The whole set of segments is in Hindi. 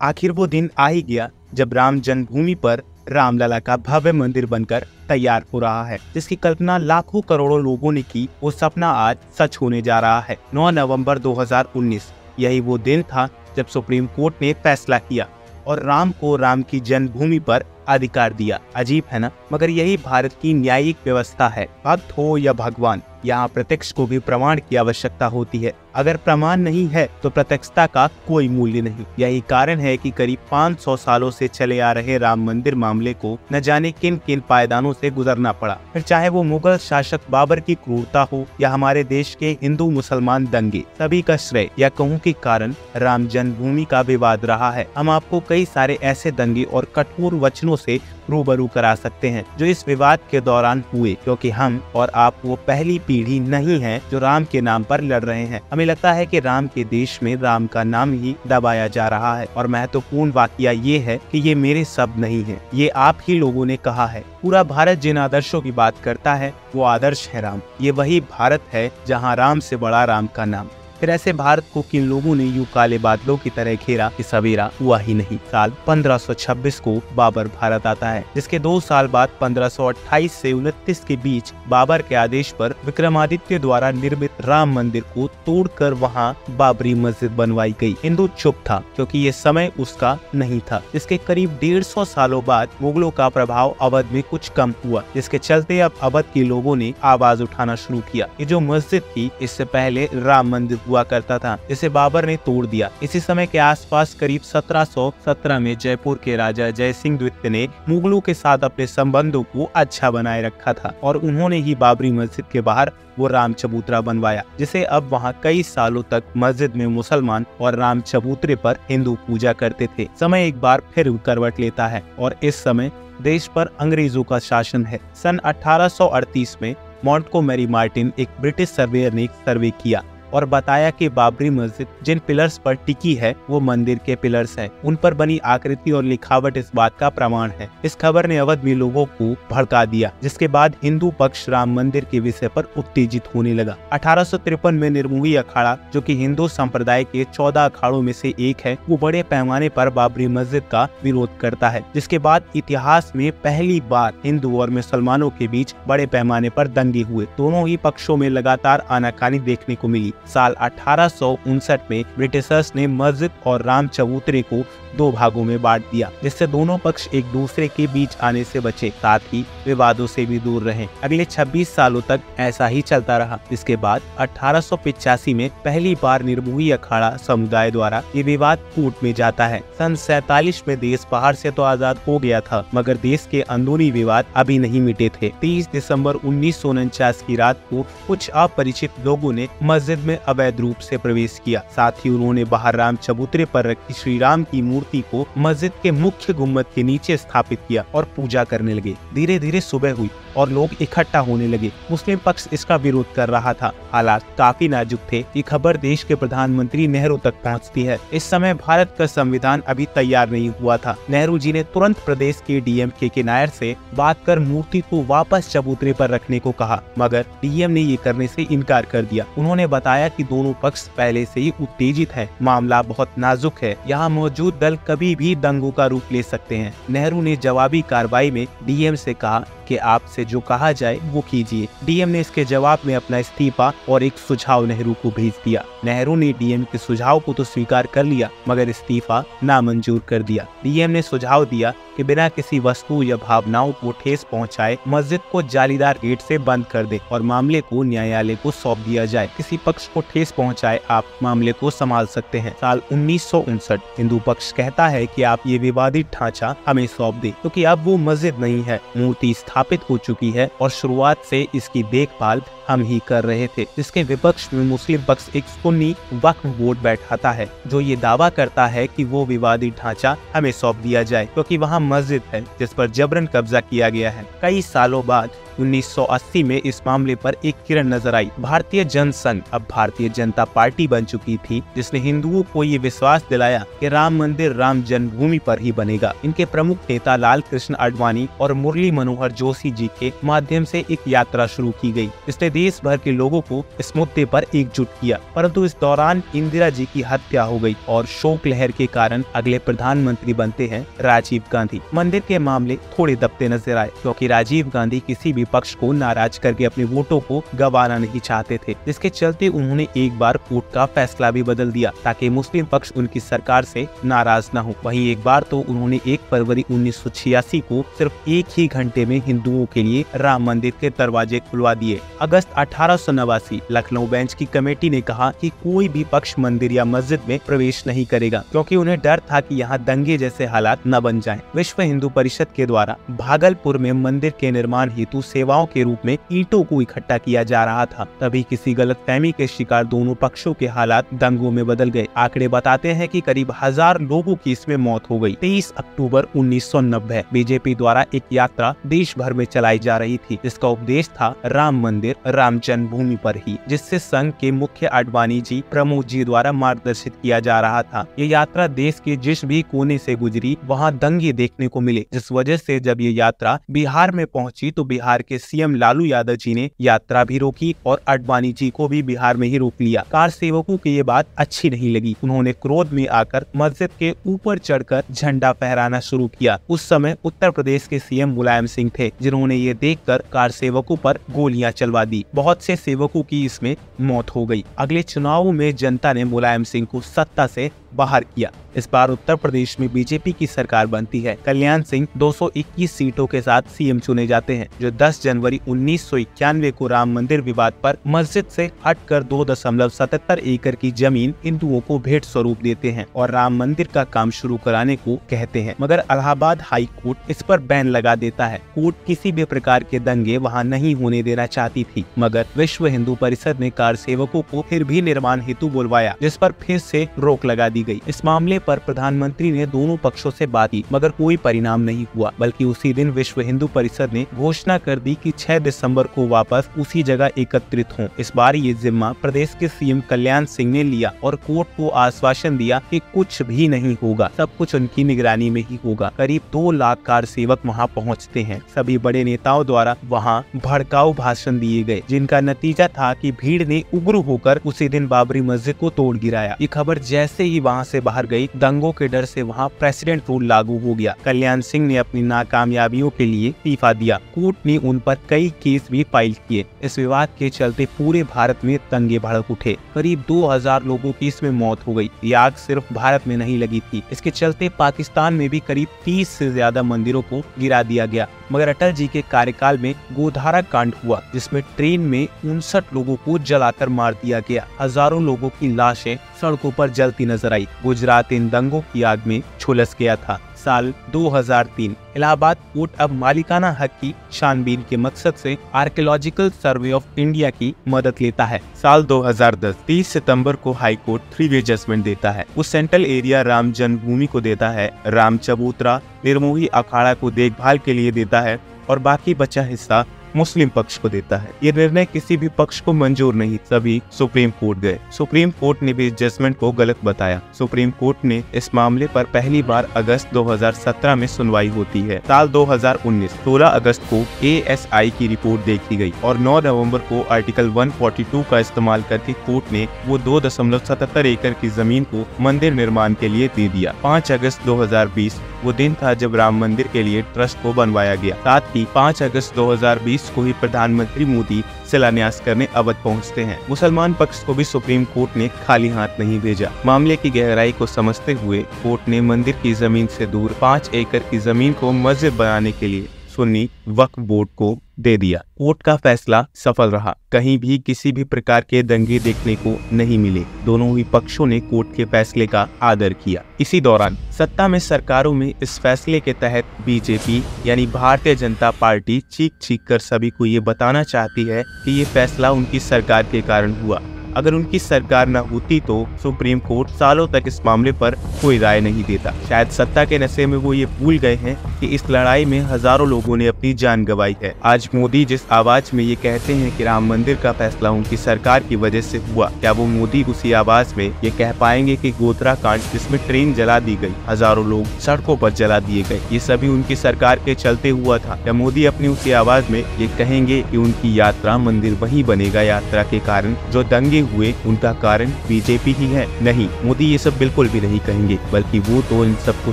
आखिर वो दिन आ ही गया जब राम जन्मभूमि पर रामलला का भव्य मंदिर बनकर तैयार हो रहा है, जिसकी कल्पना लाखों करोड़ों लोगों ने की। वो सपना आज सच होने जा रहा है। 9 नवंबर 2019 यही वो दिन था जब सुप्रीम कोर्ट ने फैसला किया और राम को राम की जन्मभूमि पर अधिकार दिया। अजीब है ना, मगर यही भारत की न्यायिक व्यवस्था है। भक्त हो या भगवान, यहाँ प्रत्यक्ष को भी प्रमाण की आवश्यकता होती है। अगर प्रमाण नहीं है तो प्रत्यक्षता का कोई मूल्य नहीं। यही कारण है कि करीब 500 सालों से चले आ रहे राम मंदिर मामले को न जाने किन किन पायदानों से गुजरना पड़ा। फिर चाहे वो मुगल शासक बाबर की क्रूरता हो या हमारे देश के हिंदू मुसलमान दंगे, सभी का श्रेय या कहूँ के कारण राम जन्मभूमि का विवाद रहा है। हम आपको कई सारे ऐसे दंगे और कठोर वचनों से रूबरू करा सकते हैं जो इस विवाद के दौरान हुए, क्योंकि हम और आप वो पहली पीढ़ी नहीं है जो राम के नाम पर लड़ रहे हैं। हमें लगता है कि राम के देश में राम का नाम ही दबाया जा रहा है और महत्वपूर्ण वाकया ये है कि ये मेरे शब्द नहीं है, ये आप ही लोगों ने कहा है। पूरा भारत जिन आदर्शों की बात करता है वो आदर्श है राम। ये वही भारत है जहाँ राम से बड़ा राम का नाम। फिर ऐसे भारत को किन लोगों ने यूं काले बादलों की तरह घेरा कि सवेरा हुआ ही नहीं। साल 1526 को बाबर भारत आता है, जिसके 2 साल बाद 1528 से 29 के बीच बाबर के आदेश पर विक्रमादित्य द्वारा निर्मित राम मंदिर को तोड़कर वहां बाबरी मस्जिद बनवाई गई। हिंदू चुप था क्योंकि ये समय उसका नहीं था। इसके करीब 150 सालों बाद मुगलों का प्रभाव अवध में कुछ कम हुआ, जिसके चलते अब अवध के लोगों ने आवाज उठाना शुरू किया। ये जो मस्जिद थी इससे पहले राम मंदिर हुआ करता था, जिसे बाबर ने तोड़ दिया। इसी समय के आसपास करीब 1717 में जयपुर के राजा जय सिंह द्वितीय ने मुगलों के साथ अपने संबंधों को अच्छा बनाए रखा था और उन्होंने ही बाबरी मस्जिद के बाहर वो राम चबूतरा बनवाया, जिसे अब वहाँ कई सालों तक मस्जिद में मुसलमान और राम चबूतरे पर हिंदू पूजा करते थे। समय एक बार फिर करवट लेता है और इस समय देश पर अंग्रेजों का शासन है। सन 1838 में मॉन्टगोमेरी मार्टिन, एक ब्रिटिश सर्वेयर ने सर्वे किया और बताया कि बाबरी मस्जिद जिन पिलर्स पर टिकी है वो मंदिर के पिलर्स हैं। उन पर बनी आकृति और लिखावट इस बात का प्रमाण है। इस खबर ने अवध में लोगों को भड़का दिया, जिसके बाद हिंदू पक्ष राम मंदिर के विषय पर उत्तेजित होने लगा। 1853 में निर्मोही अखाड़ा, जो कि हिंदू संप्रदाय के 14 अखाड़ों में से एक है, वो बड़े पैमाने पर बाबरी मस्जिद का विरोध करता है, जिसके बाद इतिहास में पहली बार हिंदू और मुसलमानों के बीच बड़े पैमाने पर दंगे हुए। दोनों ही पक्षों में लगातार आनाकानी देखने को मिली। साल 1859 में ब्रिटिशर्स ने मस्जिद और राम चबूतरे को 2 भागों में बांट दिया, जिससे दोनों पक्ष एक दूसरे के बीच आने से बचे, साथ ही विवादों से भी दूर रहे। अगले 26 सालों तक ऐसा ही चलता रहा। इसके बाद 1885 में पहली बार निर्मोही अखाड़ा समुदाय द्वारा ये विवाद कोर्ट में जाता है। सन 47 में देश बाहर से तो आजाद हो गया था, मगर देश के अंदरूनी विवाद अभी नहीं मिटे थे। 30 दिसंबर 1949 की रात को कुछ अपरिचित लोगों ने मस्जिद में अवैध रूप से प्रवेश किया। साथ ही उन्होंने बाहर राम चबूतरे पर रखी श्री राम की मूर्ति को मस्जिद के मुख्य गुम्बद के नीचे स्थापित किया और पूजा करने लगे। धीरे धीरे सुबह हुई और लोग इकट्ठा होने लगे। मुस्लिम पक्ष इसका विरोध कर रहा था। हालात काफी नाजुक थे। ये खबर देश के प्रधानमंत्री नेहरू तक पहुंचती है। इस समय भारत का संविधान अभी तैयार नहीं हुआ था। नेहरू जी ने तुरंत प्रदेश के डीएम के नायर से बात कर मूर्ति को वापस चबूतरे पर रखने को कहा, मगर डीएम ने ये करने से इनकार कर दिया। उन्होंने बताया कि दोनों पक्ष पहले से ही उत्तेजित है, मामला बहुत नाजुक है, यहाँ मौजूद दल कभी भी दंगों का रूप ले सकते हैं। नेहरू ने जवाबी कार्रवाई में डीएम से कहा कि आपसे जो कहा जाए वो कीजिए। डीएम ने इसके जवाब में अपना इस्तीफा और एक सुझाव नेहरू को भेज दिया। नेहरू ने डीएम के सुझाव को तो स्वीकार कर लिया, मगर इस्तीफा नामंजूर कर दिया। डीएम ने सुझाव दिया कि बिना किसी वस्तु या भावनाओं को ठेस पहुंचाए मस्जिद को जालीदार गेट से बंद कर दे और मामले को न्यायालय को सौंप दिया जाए। किसी पक्ष को ठेस पहुंचाए आप मामले को संभाल सकते हैं। साल 1959 हिंदू पक्ष कहता है कि आप ये विवादित ढांचा हमें सौंप दे, क्योंकि अब वो मस्जिद नहीं है, मूर्ति स्थापित हो चुकी है और शुरुआत से इसकी देखभाल हम ही कर रहे थे। जिसके विपक्ष में मुस्लिम पक्ष एक सुन्नी वक्फ बोर्ड बैठाता है जो ये दावा करता है कि वो विवादित ढांचा हमें सौंप दिया जाए, क्योंकि वहाँ मस्जिद है जिस पर जबरन कब्जा किया गया है। कई सालों बाद 1980 में इस मामले पर एक किरण नजर आई। भारतीय जनसंघ अब भारतीय जनता पार्टी बन चुकी थी, जिसने हिंदुओं को ये विश्वास दिलाया कि राम मंदिर राम जन्मभूमि पर ही बनेगा। इनके प्रमुख नेता लाल कृष्ण आडवाणी और मुरली मनोहर जोशी जी के माध्यम से एक यात्रा शुरू की गई। इसने देश भर के लोगों को इस मुद्दे पर एकजुट किया, परंतु इस दौरान इंदिरा जी की हत्या हो गई और शोक लहर के कारण अगले प्रधानमंत्री बनते हैं राजीव गांधी। मंदिर के मामले थोड़े दबते नजर आए, क्योंकि राजीव गांधी किसी भी पक्ष को नाराज करके अपने वोटों को गंवाना नहीं चाहते थे, जिसके चलते उन्होंने एक बार कोर्ट का फैसला भी बदल दिया ताकि मुस्लिम पक्ष उनकी सरकार से नाराज न हो। वहीं एक बार तो उन्होंने 1 फरवरी 1986 को सिर्फ एक ही घंटे में हिंदुओं के लिए राम मंदिर के दरवाजे खुलवा दिए। अगस्त 1889 लखनऊ बेंच की कमेटी ने कहा कि कोई भी पक्ष मंदिर या मस्जिद में प्रवेश नहीं करेगा, क्योंकि उन्हें डर था कि यहाँ दंगे जैसे हालात न बन जाएं। विश्व हिंदू परिषद के द्वारा भागलपुर में मंदिर के निर्माण हेतु सेवाओं के रूप में ईंटों को इकट्ठा किया जा रहा था। तभी किसी गलतफहमी के शिकार दोनों पक्षों के हालात दंगों में बदल गए। आंकड़े बताते हैं कि करीब 1000 लोगों की इसमें मौत हो गई। 23 अक्टूबर 1990 बीजेपी द्वारा एक यात्रा देश भर में चलाई जा रही थी, जिसका उपदेश था राम मंदिर राम जन्मभूमि पर ही, जिससे संघ के मुख्य आडवाणी जी प्रमोद जी द्वारा मार्गदर्शित किया जा रहा था। ये यात्रा देश के जिस भी कोने से गुजरी वहाँ दंगे देखने को मिले, जिस वजह से जब ये यात्रा बिहार में पहुंची तो बिहार के सीएम लालू यादव जी ने यात्रा भी रोकी और आडवाणी जी को भी बिहार में ही रोक लिया। कार सेवकों की ये बात अच्छी नहीं लगी। उन्होंने क्रोध में आकर मस्जिद के ऊपर चढ़कर झंडा फहराना शुरू किया। उस समय उत्तर प्रदेश के सीएम मुलायम सिंह थे, जिन्होंने ये देखकर कार सेवकों पर गोलियां चलवा दी। बहुत से सेवकों की इसमें मौत हो गई। अगले चुनावों में जनता ने मुलायम सिंह को सत्ता से बाहर किया। इस बार उत्तर प्रदेश में बीजेपी की सरकार बनती है। कल्याण सिंह 221 सीटों के साथ सीएम चुने जाते हैं, जो 10 जनवरी 1991 को राम मंदिर विवाद पर मस्जिद से हटकर 2.77 एकड़ की जमीन हिंदुओं को भेंट स्वरूप देते हैं और राम मंदिर का काम शुरू कराने को कहते हैं। मगर इलाहाबाद हाई कोर्ट इस पर बैन लगा देता है। कोर्ट किसी भी प्रकार के दंगे वहाँ नहीं होने देना चाहती थी, मगर विश्व हिंदू परिषद ने कार सेवकों को फिर भी निर्माण हेतु बुलवाया, जिस पर फिर से रोक लगा दी गई। इस मामले पर प्रधानमंत्री ने दोनों पक्षों से बात की, मगर कोई परिणाम नहीं हुआ। बल्कि उसी दिन विश्व हिंदू परिषद ने घोषणा कर दी कि 6 दिसंबर को वापस उसी जगह एकत्रित हों। इस बार ये जिम्मा प्रदेश के सीएम कल्याण सिंह ने लिया और कोर्ट को आश्वासन दिया कि कुछ भी नहीं होगा, सब कुछ उनकी निगरानी में ही होगा। करीब 2 लाख कार सेवक वहाँ पहुँचते हैं। सभी बड़े नेताओं द्वारा वहाँ भड़काऊ भाषण दिए गए, जिनका नतीजा था कि भीड़ ने उग्र होकर उसी दिन बाबरी मस्जिद को तोड़ गिराया। ये खबर जैसे ही वहाँ से बाहर गई, दंगों के डर से वहाँ प्रेसिडेंट रूल लागू हो गया। कल्याण सिंह ने अपनी नाकामयाबियों के लिए इस्तीफा दिया। कोर्ट ने उन पर कई केस भी फाइल किए। इस विवाद के चलते पूरे भारत में दंगे भड़क उठे। करीब 2000 लोगों की इसमें मौत हो गई। ये आग सिर्फ भारत में नहीं लगी थी, इसके चलते पाकिस्तान में भी करीब 30 से ज्यादा मंदिरों को गिरा दिया गया। मगर अटल जी के कार्यकाल में गोधारा कांड हुआ, जिसमें ट्रेन में 59 लोगों को जलाकर मार दिया गया। हजारों लोगों की लाशें सड़कों पर जलती नजर आई। गुजरात इन दंगों की आग में झुलस गया था। साल 2003 इलाहाबाद कोर्ट अब मालिकाना हक की छानबीन के मकसद से आर्कियोलॉजिकल सर्वे ऑफ इंडिया की मदद लेता है। साल 2010 30 सितंबर को हाई कोर्ट 3-वे जजमेंट देता है। वो सेंट्रल एरिया राम जन्मभूमि को देता है, राम चबूतरा निर्मोही अखाड़ा को देखभाल के लिए देता है और बाकी बचा हिस्सा मुस्लिम पक्ष को देता है। ये निर्णय किसी भी पक्ष को मंजूर नहीं, सभी सुप्रीम कोर्ट गए। सुप्रीम कोर्ट ने भी इस जजमेंट को गलत बताया। सुप्रीम कोर्ट ने इस मामले पर पहली बार अगस्त 2017 में सुनवाई होती है। साल 2019 16 अगस्त को ASI की रिपोर्ट देखी गई और 9 नवंबर को आर्टिकल 142 का इस्तेमाल करके कोर्ट ने वो 2.77 एकड़ की जमीन को मंदिर निर्माण के लिए दे दिया। 5 अगस्त 2020 वो दिन था जब राम मंदिर के लिए ट्रस्ट को बनवाया गया। साथ ही 5 अगस्त 2020 को ही प्रधानमंत्री मोदी शिलान्यास करने अवध पहुंचते हैं। मुसलमान पक्ष को भी सुप्रीम कोर्ट ने खाली हाथ नहीं भेजा। मामले की गहराई को समझते हुए कोर्ट ने मंदिर की जमीन से दूर 5 एकड़ की जमीन को मस्जिद बनाने के लिए सुन्नी वक्फ बोर्ड को दे दिया। कोर्ट का फैसला सफल रहा। कहीं भी किसी भी प्रकार के दंगे देखने को नहीं मिले। दोनों ही पक्षों ने कोर्ट के फैसले का आदर किया। इसी दौरान सत्ता में सरकारों में इस फैसले के तहत बीजेपी यानी भारतीय जनता पार्टी चीख कर सभी को ये बताना चाहती है कि ये फैसला उनकी सरकार के कारण हुआ। अगर उनकी सरकार न होती तो सुप्रीम कोर्ट सालों तक इस मामले पर कोई राय नहीं देता। शायद सत्ता के नशे में वो ये भूल गए हैं कि इस लड़ाई में हजारों लोगों ने अपनी जान गंवाई है। आज मोदी जिस आवाज में ये कहते हैं कि राम मंदिर का फैसला उनकी सरकार की वजह से हुआ, क्या वो मोदी उसी आवाज में ये कह पाएंगे कि गोधरा कांड जिसमें ट्रेन जला दी गई, हजारों लोग सड़कों पर जला दिए गए, ये सभी उनकी सरकार के चलते हुआ था? क्या मोदी अपनी उसी आवाज में ये कहेंगे कि उनकी यात्रा मंदिर वहीं बनेगा, यात्रा के कारण जो दंगे हुए उनका कारण बीजेपी ही है? नहीं, मोदी ये सब बिल्कुल भी नहीं कहेंगे, बल्कि वो तो इन सबको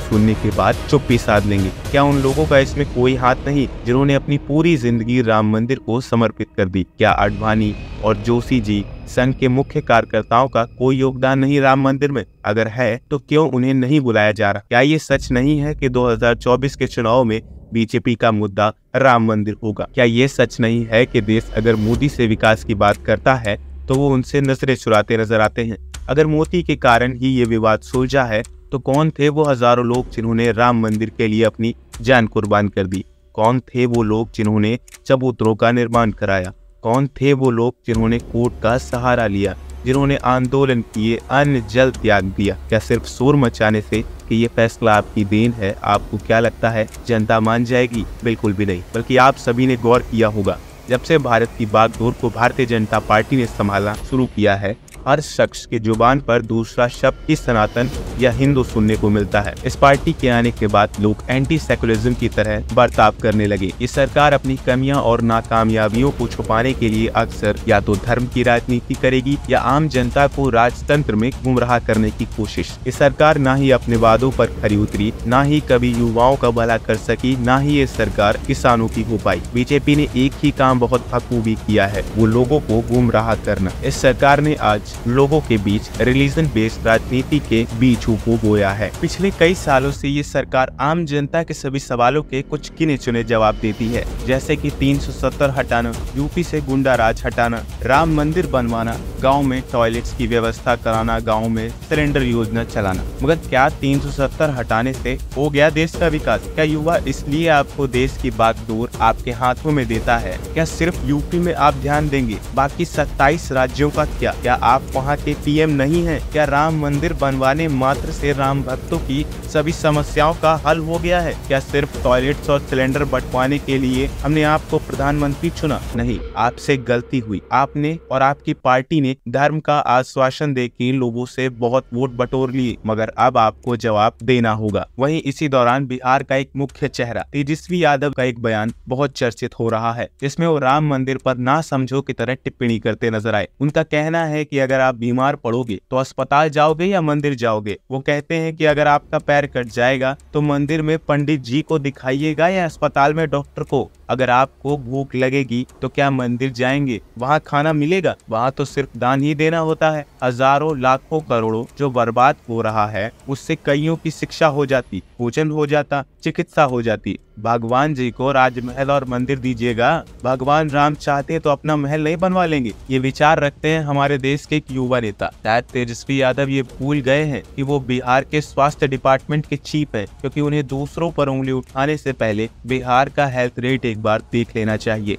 सुनने के बाद चुप्पी साध लेंगे। क्या उन लोगों का इसमें कोई हाथ नहीं जिन्होंने अपनी पूरी जिंदगी राम मंदिर को समर्पित कर दी? क्या आडवाणी और जोशी जी संघ के मुख्य कार्यकर्ताओं का कोई योगदान नहीं राम मंदिर में? अगर है तो क्यों उन्हें नहीं बुलाया जा रहा? क्या ये सच नहीं है कि 2024 के चुनाव में बीजेपी का मुद्दा राम मंदिर होगा? क्या ये सच नहीं है कि देश अगर मोदी से विकास की बात करता है तो वो उनसे नजरें चुराते नजर आते हैं? अगर मोदी के कारण ही ये विवाद सुलझा है तो कौन थे वो हजारों लोग जिन्होंने राम मंदिर के लिए अपनी जान कुर्बान कर दी? कौन थे वो लोग जिन्होंने चबूतरों का निर्माण कराया? कौन थे वो लोग जिन्होंने कोर्ट का सहारा लिया, जिन्होंने आंदोलन किए, अन्न जल त्याग दिया? क्या सिर्फ शोर मचाने से कि ये फैसला आपकी देन है, आपको क्या लगता है जनता मान जाएगी? बिल्कुल भी नहीं। बल्कि आप सभी ने गौर किया होगा, जब से भारत की बागडोर को भारतीय जनता पार्टी ने संभालना शुरू किया है, हर शख्स के जुबान पर दूसरा शब्द ही सनातन या हिंदू सुनने को मिलता है। इस पार्टी के आने के बाद लोग एंटी सेकुलरिज्म की तरह बर्ताव करने लगे। ये सरकार अपनी कमियां और नाकामयाबियों को छुपाने के लिए अक्सर या तो धर्म की राजनीति करेगी या आम जनता को राजतंत्र में गुमराह करने की कोशिश। ये सरकार ना ही अपने वादों पर खरी उतरी, ना ही कभी युवाओं का भला कर सकी, ना ही ये सरकार किसानों की हो पाई। बीजेपी ने एक ही काम बहुत बखूबी किया है, वो लोगों को गुमराह करना। इस सरकार ने आज लोगों के बीच रिलीजन बेस्ड राजनीति के बीज को बोया है। पिछले कई सालों से ये सरकार आम जनता के सभी सवालों के कुछ गिने चुने जवाब देती है, जैसे कि 370 हटाना, यूपी से गुंडा राज हटाना, राम मंदिर बनवाना, गांव में टॉयलेट्स की व्यवस्था कराना, गांव में सिलेंडर योजना चलाना। मगर क्या 370 हटाने से हो गया देश का विकास? क्या युवा इसलिए आपको देश की बागडोर आपके हाथों में देता है? क्या सिर्फ यूपी में आप ध्यान देंगे, बाकी 27 राज्यों का क्या? क्या आप वहाँ के पीएम नहीं है? क्या राम मंदिर बनवाने मात्र से राम भक्तों की सभी समस्याओं का हल हो गया है? क्या सिर्फ टॉयलेट्स और सिलेंडर बंटवाने के लिए हमने आपको प्रधानमंत्री चुना? नहीं, आपसे गलती हुई। आपने और आपकी पार्टी ने धर्म का आश्वासन देकर लोगों से बहुत वोट बटोर लिए, मगर अब आपको जवाब देना होगा। वहीं इसी दौरान बिहार का एक मुख्य चेहरा तेजस्वी यादव का एक बयान बहुत चर्चित हो रहा है, जिसमें वो राम मंदिर पर ना समझो की तरह टिप्पणी करते नजर आए। उनका कहना है कि अगर आप बीमार पड़ोगे तो अस्पताल जाओगे या मंदिर जाओगे? वो कहते हैं कि अगर आपका पैर कट जाएगा तो मंदिर में पंडित जी को दिखाइएगा या अस्पताल में डॉक्टर को? अगर आपको भूख लगेगी तो क्या मंदिर जाएंगे? वहाँ खाना मिलेगा? वहाँ तो सिर्फ दान ही देना होता है। हजारों लाखों करोड़ों जो बर्बाद हो रहा है, उससे कईयों की शिक्षा हो जाती, भोजन हो जाता, चिकित्सा हो जाती। भगवान जी को राजमहल और मंदिर दीजिएगा, भगवान राम चाहते तो अपना महल नहीं बनवा लेंगे? ये विचार रखते हैं हमारे देश के एक युवा नेता। शायद तेजस्वी यादव ये भूल गए हैं कि वो बिहार के स्वास्थ्य डिपार्टमेंट के चीफ हैं, क्योंकि उन्हें दूसरों पर उंगली उठाने से पहले बिहार का हेल्थ रेट एक बार देख लेना चाहिए।